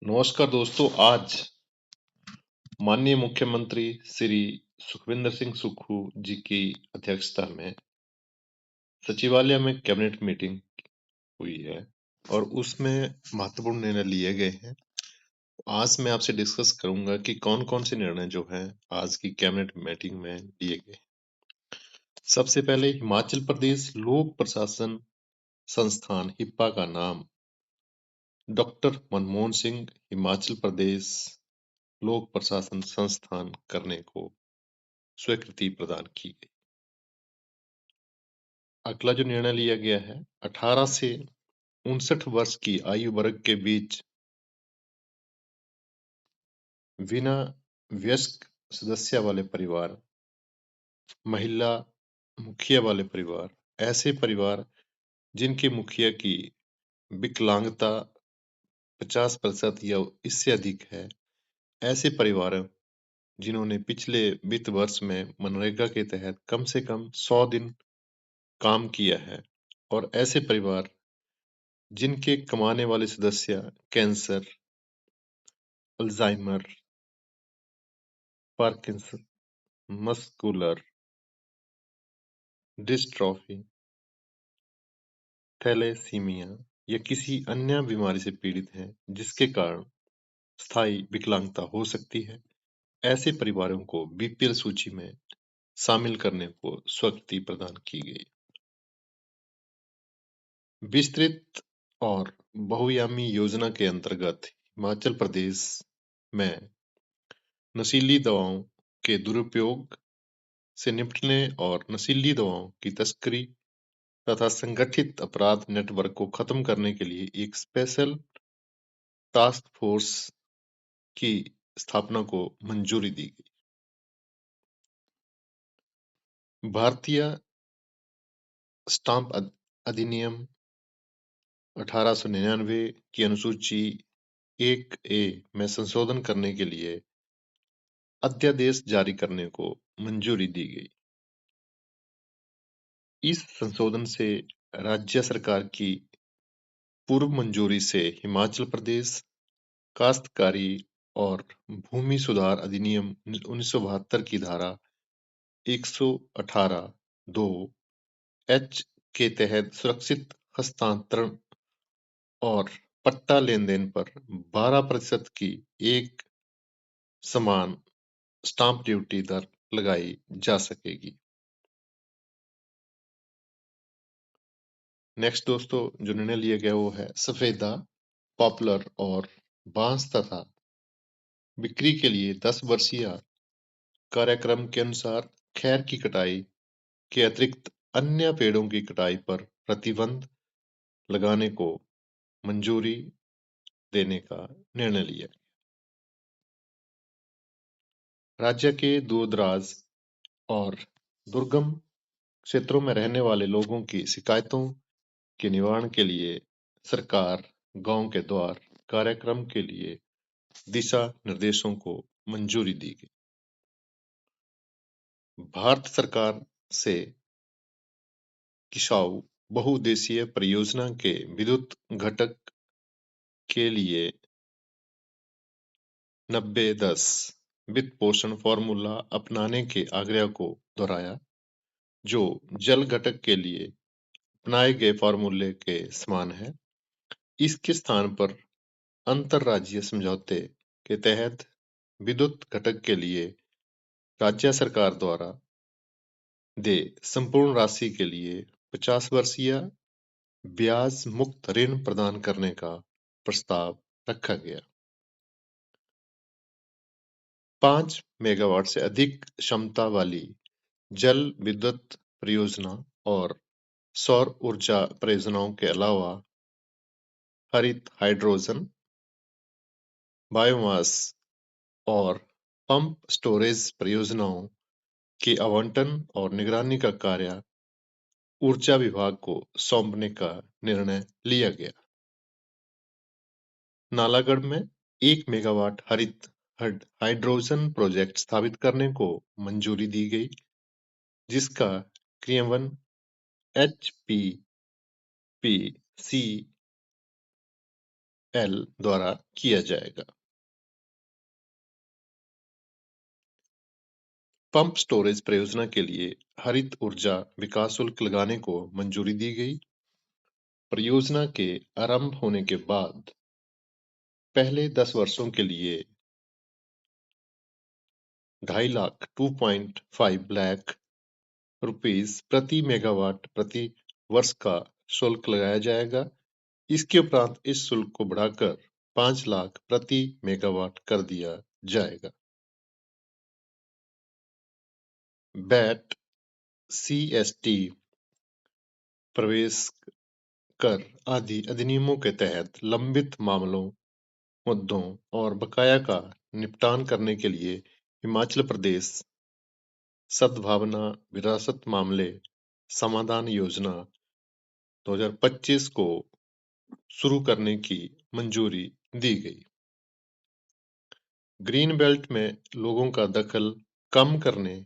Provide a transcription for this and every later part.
नमस्कार दोस्तों, आज माननीय मुख्यमंत्री श्री सुखविंदर सिंह सुक्खू जी की अध्यक्षता में सचिवालय में कैबिनेट मीटिंग हुई है और उसमें महत्वपूर्ण निर्णय लिए गए हैं। आज मैं आपसे डिस्कस करूंगा कि कौन-कौन से निर्णय जो हैं आज की कैबिनेट मीटिंग में लिए गए। सबसे पहले हिमाचल प्रदेश लोक प्रशासन संस्थान हिप्पा का नाम डॉक्टर मनमोहन सिंह हिमाचल प्रदेश लोक प्रशासन संस्थान करने को स्वीकृति प्रदान की गई। अगला जो निर्णय लिया गया है 18 से 59 वर्ष की आयु वर्ग के बीच बिना वयस्क सदस्य वाले परिवार, महिला मुखिया वाले परिवार, ऐसे परिवार जिनके मुखिया की विकलांगता 50% या इससे अधिक है, ऐसे परिवार जिन्होंने पिछले वित्त वर्ष में मनरेगा के तहत कम से कम 100 दिन काम किया है और ऐसे परिवार जिनके कमाने वाले सदस्य cancer, Alzheimer, Parkinson, muscular dystrophy, thalassaemia या किसी अन्य बीमारी से पीड़ित हैं जिसके कारण स्थायी विकलांगता हो सकती है, ऐसे परिवारों को बीपीएल सूची में शामिल करने को स्वीकृति प्रदान की गई। विस्तृत और बहुआयामी योजना के अंतर्गत हिमाचल प्रदेश में नशीली दवाओं के दुरुपयोग से निपटने और नशीली दवाओं की तस्करी तथा संगठित अपराध नेटवर्क को खत्म करने के लिए एक स्पेशल टास्क फोर्स की स्थापना को मंजूरी दी गई। भारतीय स्टाम्प अधिनियम 1899 की अनुसूची 1A में संशोधन करने के लिए अध्यादेश जारी करने को मंजूरी दी गई। इस संशोधन से राज्य सरकार की पूर्व मंजूरी से हिमाचल प्रदेश काश्तकारी और भूमि सुधार अधिनियम 1972 की धारा 118(2) H के तहत सुरक्षित हस्तांतरण और पट्टा लेन-देन पर 12% की एक समान स्टाम्प ड्यूटी दर लगाई जा सकेगी। नेक्स्ट दोस्तों जो निर्णय लिया गया वो है सफेदा, पॉपुलर और बांस तथा बिक्री के लिए 10 वर्षीय कार्यक्रम के अनुसार खैर की कटाई के अतिरिक्त अन्य पेड़ों की कटाई पर प्रतिबंध लगाने को मंजूरी देने का निर्णय लिया। राज्य के दूरदराज और दुर्गम क्षेत्रों में रहने वाले लोगों की शिकायतों के निवारण के लिए सरकार गांव के द्वार कार्यक्रम के लिए दिशा निर्देशों को मंजूरी दी गई। भारत सरकार से किसाऊ बहुउद्देशीय परियोजना के विद्युत घटक के लिए 90-10 वित्त पोषण फॉर्मूला अपनाने के आग्रह को दोहराया, जो जल घटक के लिए अपनाए गए फॉर्मूले के समान है। इसके स्थान पर अंतरराज्यीय समझौते के तहत विद्युत घटक के लिए राज्य सरकार द्वारा दे संपूर्ण राशि के लिए 50 वर्षीय ब्याज मुक्त ऋण प्रदान करने का प्रस्ताव रखा गया। 5 मेगावाट से अधिक क्षमता वाली जल विद्युत परियोजना और सौर ऊर्जा परियोजनाओं के अलावा हरित हाइड्रोजन, बायोमास और पंप स्टोरेज परियोजनाओं के आवंटन और निगरानी का कार्य ऊर्जा विभाग को सौंपने का निर्णय लिया गया। नालागढ़ में 1 मेगावाट हरित हाइड्रोजन प्रोजेक्ट स्थापित करने को मंजूरी दी गई, जिसका क्रियान्वयन HPPCL द्वारा किया जाएगा। पंप स्टोरेज परियोजना के लिए हरित ऊर्जा विकास शुल्क लगाने को मंजूरी दी गई। परियोजना के आरंभ होने के बाद पहले 10 वर्षों के लिए 2.5 लाख 2.5 लाख रुपीस प्रति मेगावाट प्रति वर्ष का शुल्क लगाया जाएगा। इसके उपरांत इस शुल्क को बढ़ाकर 5 लाख प्रति मेगावाट कर दिया जाएगा। वैट, सीएसटी, प्रवेश कर आदि अधिनियमों के तहत लंबित मामलों, मुद्दों और बकाया का निपटान करने के लिए हिमाचल प्रदेश सद्भावना विरासत मामले समाधान योजना 2025 को शुरू करने की मंजूरी दी गई। ग्रीन बेल्ट में लोगों का दखल कम करने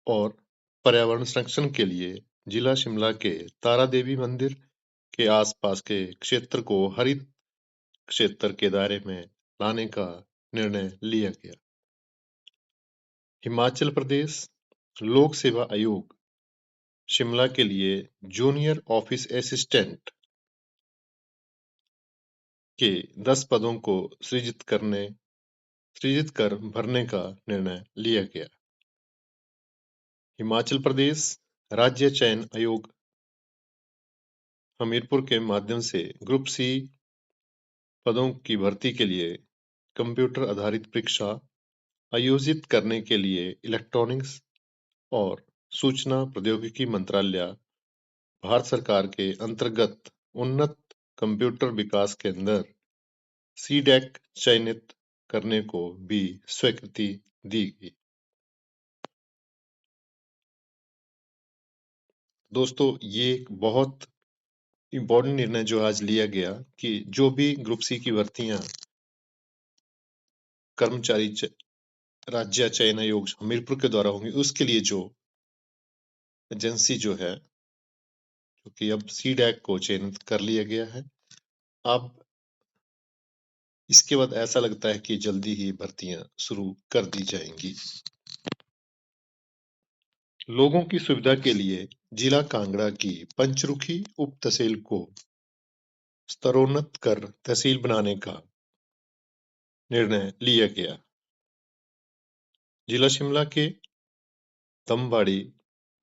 और पर्यावरण संरक्षण के लिए जिला शिमला के तारा देवी मंदिर के आसपास के क्षेत्र को हरित क्षेत्र के दायरे में लाने का निर्णय लिया गया। हिमाचल प्रदेश लोक सेवा आयोग शिमला के लिए जूनियर ऑफिस असिस्टेंट के 10 पदों को सृजित कर भरने का निर्णय लिया गया। हिमाचल प्रदेश राज्य चयन आयोग हमीरपुर के माध्यम से ग्रुप सी पदों की भर्ती के लिए कंप्यूटर आधारित परीक्षा आयोजित करने के लिए इलेक्ट्रॉनिक्स और सूचना प्रौद्योगिकी मंत्रालय भारत सरकार के अंतर्गत उन्नत कंप्यूटर विकास केंद्र सीडैक चयनित करने को भी स्वीकृति दी गई। दोस्तों, ये एक बहुत इम्पोर्टेंट निर्णय जो आज लिया गया कि जो भी ग्रुप सी की भर्तियां कर्मचारी राज्य चयन आयोग हमीरपुर के द्वारा होंगी, उसके लिए जो एजेंसी जो है, जो कि अब सीडैक को चयनित कर लिया गया है। अब इसके बाद ऐसा लगता है कि जल्दी ही भर्तियां शुरू कर दी जाएंगी। लोगों की सुविधा के लिए जिला कांगड़ा की पंचरुखी उप तहसील को स्तरोन्नत कर तहसील बनाने का निर्णय लिया गया। जिला शिमला के तमवाड़ी,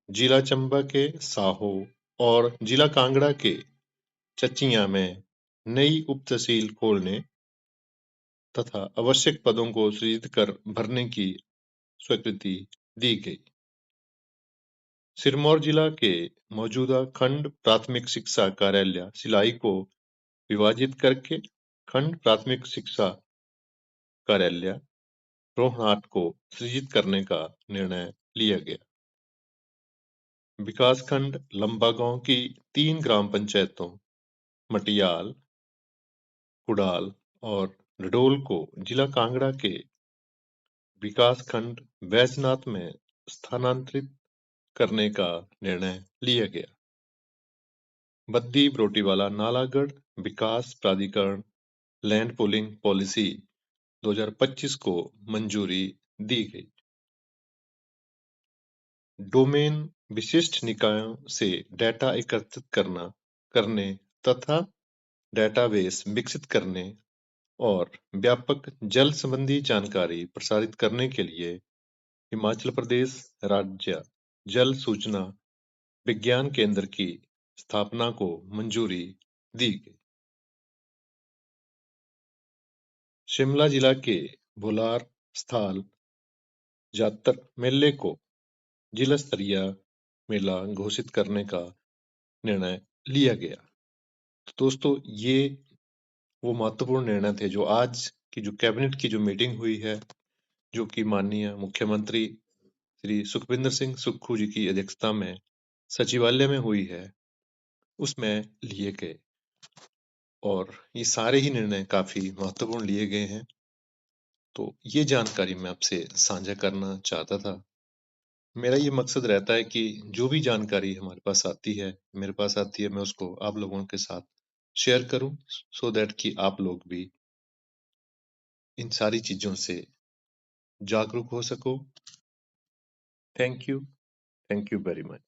जिला चंबा के साहो और जिला कांगड़ा के चचियां में नई उप तहसील खोलने तथा आवश्यक पदों को सृजित कर भरने की स्वीकृति दी गई। सिरमौर जिला के मौजूदा खंड प्राथमिक शिक्षा कार्यालय सिलाई को विभाजित करके खंड प्राथमिक शिक्षा कार्यालय रोहनाट को सृजित करने का निर्णय लिया गया। विकासखंड लंबागांव की 3 ग्राम पंचायतों मटियाल, कुडाल और डडोल को जिला कांगड़ा के विकासखंड बैजनाथ में स्थानांतरित करने का निर्णय लिया गया। बद्दी बरोटीवाला नालागढ़ विकास प्राधिकरण लैंड पूलिंग पॉलिसी 2025 को मंजूरी दी गई। डोमेन विशिष्ट निकायों से डेटा एकत्रित करने तथा डेटाबेस विकसित करने और व्यापक जल संबंधी जानकारी प्रसारित करने के लिए हिमाचल प्रदेश राज्य जल सूचना विज्ञान केंद्र की स्थापना को मंजूरी दी गई। शिमला जिला के भुलार स्थाल जातर मेले को जिला स्तरीय मेला घोषित करने का निर्णय लिया गया। तो दोस्तों, ये वो महत्वपूर्ण निर्णय थे जो आज की जो कैबिनेट की जो मीटिंग हुई है, जो कि माननीय मुख्यमंत्री श्री सुखविंदर सिंह सुक्खू जी की अध्यक्षता में सचिवालय में हुई है, उसमें लिए गए और ये सारे ही निर्णय काफी महत्वपूर्ण लिए गए हैं। तो ये जानकारी मैं आपसे साझा करना चाहता था। मेरा ये मकसद रहता है कि जो भी जानकारी हमारे पास आती है, मेरे पास आती है, मैं उसको आप लोगों के साथ शेयर करूं सो दैट कि आप लोग भी इन सारी चीजों से जागरूक हो सको। Thank you very much.